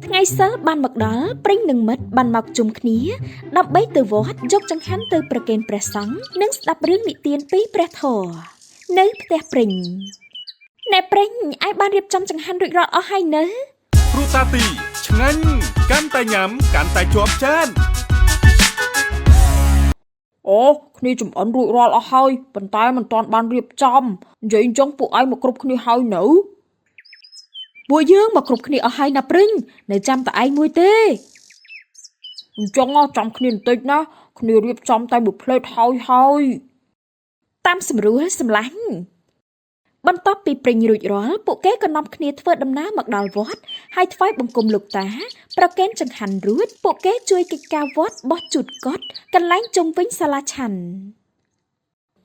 ថ្ងៃសិលបានមកដល់ព្រិញនិងមិត្តបានមកជុំគ្នាដើម្បីទៅវត្តយកចង្ហាន់ទៅប្រគេនព្រះសង្ឃនិងស្ដាប់រឿងនិទានពីព្រះធម៌នៅផ្ទះព្រិញអ្នកព្រិញឯបានរៀបចំចង្ហាន់រួចរាល់អស់ហើយនៅគ្រូតាទីឆ្ងាញ់កាន់តែញ៉ាំកាន់តែជាប់ចានអូគ្នាចំអិនរួចរាល់អស់ហើយប៉ុន្តែមិនទាន់បានរៀបចំនិយាយអញ្ចឹងពួកឯងមកគ្រប់គ្នាហើយនៅពួកយើងមកគ្រប់គ្នាអស់ហើយណាព្រិញនៅចាំតែឯងមួយទេអញ្ចឹងចាំគ្នាបន្តិចណាគ្នារៀបចំតែមួយផ្លេតហើយតាមស្រួលសម្លាញ់បន្ទាប់ពីព្រិញរួចរាល់ពួកគេក៏នាំគ្នាធ្វើដំណើរមកដល់វត្តហើយថ្វាយបង្គំលោកតាប្រគេនចង្ហាន់រួចពួកគេជួយកិច្ចការវត្តបោះជូតកុដិកន្លែងជុំវិញសាលាឆាន់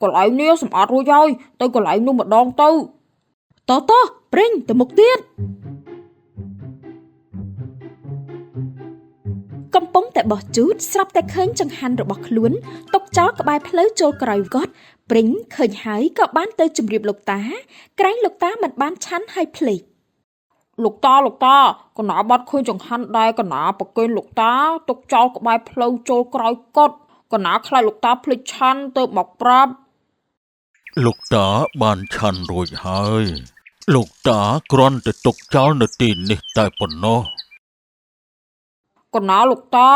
កន្លែងនេះសម្អាតរួចហើយទៅកន្លែងនោះម្ដងទៅតព្រិញទៅមុខទៀតកំពុងតែបោះជូតស្រាប់តែឃើញចង្ហាន់របស់ខ្លួនຕົកចោលក្បែរផ្លូវចូលក្រោយកុដិព្រិញឃើញហើយក៏បានទៅជម្រាបលោកតាក្រែងលោកតាមិនបានឆាន់ហើយភ្លេចលោកតាកណាបាត់ឃើញចង្ហាន់ដែរកណាប្រគេនលោកតាទុកចោលក្បែរផ្លូវចូលក្រោយកុដិកណាខ្លាចលោកតាភ្លេចឆាន់ទៅមកប្រាប់លោកតាបានឆាន់រួចហើយលោកតាគ្រាន់តែទុកចោលនៅទីនេះតែប៉ុណ្ណោះកណាលោកតា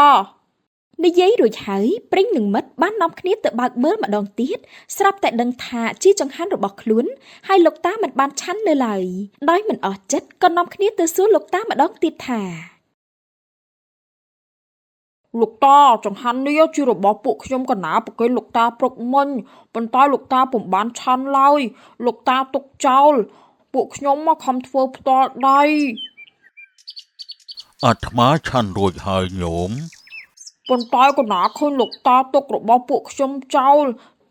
និយាយរួចហើយព្រិញនិងមិត្តបាននាំគ្នាទៅបើកមើលម្ដងទៀតស្រាប់តែដឹងថាជាចង្ហាន់របស់ខ្លួនហើយលោកតាមិនបានឆាន់នៅឡើយដោយមិនអស់ចិត្តក៏នាំគ្នាទៅសួរលោកតាម្ដងទៀតថាលោកតាចង្ហាន់នេះជារបស់ពួកខ្ញុំកណាប្រគេនលោកតាព្រឹកមិញប៉ុន្តែលោកតាពុំបានឆាន់ឡើយលោកតាទុកចោលពួកខ្ញុំមកខំធ្វើផ្ទាល់ដៃអាត្មាឆាន់រួចហើយញោមប៉ុន្តែកណាឃើញលោកតាទុករបស់ពួកខ្ញុំចោល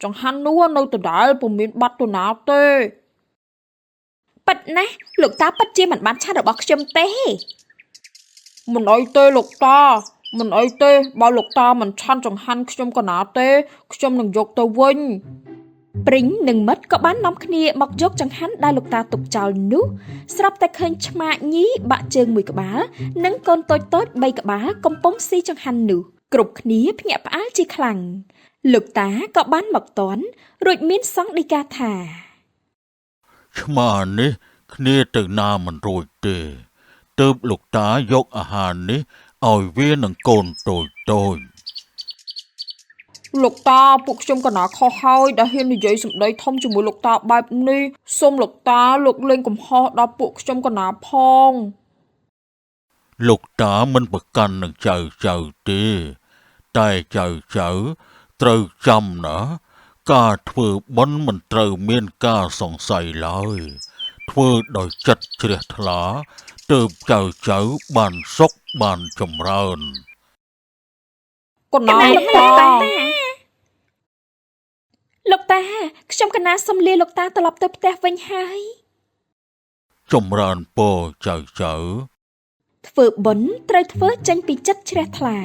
ចង្ហាន់នោះនៅដដែលពុំមានបាត់ទៅណាទេប៉ិតណាស់លោកតាប៉ិតជាមិនបានឆាន់របស់ខ្ញុំទេមិនអីទេលោកតាមិនអីទេបើលោកតាមិនឆាន់ចង្ហាន់ខ្ញុំកណាទេខ្ញុំនឹងយកទៅវិញព្រិញនិងមិត្តក៏បាននាំគ្នាមកយកចង្ហាន់ដែលលោកតាទុកចោលនោះស្រាប់តែឃើញឆ្មាញីបាក់ជើងមួយក្បាលនិងកូនតូច3ក្បាលកំពុងស៊ីចង្ហាន់នោះគ្រប់គ្នាភ្ញាក់ផ្អើលជាខ្លាំងលោកតាក៏បានមកតន់រួចមានសង្ឃដីកាថាឆ្មានេះគ្នាទៅណាមិនរួចទេទើបលោកតាយកអាហារនេះឲ្យវានឹងកូនតូចលោកតាពួកខ្ញុំកណាខុសហើយដែលហ៊ាននិយាយសម្ដីធំជាមួយលោកតាបែបនេះសូមលោកតាលោកលែងកំហុសដល់ពួកខ្ញុំកណាផងលោកតាមិនប្រកាន់នឹងចៅទេតែចៅត្រូវចាំណាការធ្វើបុណ្យមិនត្រូវមានការសង្ស័យឡើយធ្វើដោយចិត្តជ្រះថ្លាទើបចៅបានសុខបានចម្រើនកណាលោកតាខ្ញុំកណាសុំលាលោកតាត្រឡប់ទៅផ្ទះវិញហើយចម្រើនពរចៅធ្វើបុណ្យត្រូវធ្វើចេញពីចិត្តជ្រះថ្លា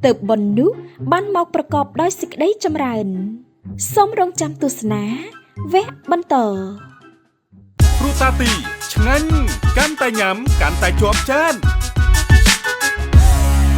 ទើបបុណ្យនោះបានមកប្រកបដោយសេចក្តីចម្រើនសូមរងចាំទស្សនាវគ្គបន្តគ្រូតាទីឆ្ងាញ់កាន់តែញ៉ាំកាន់តែជាប់ចាន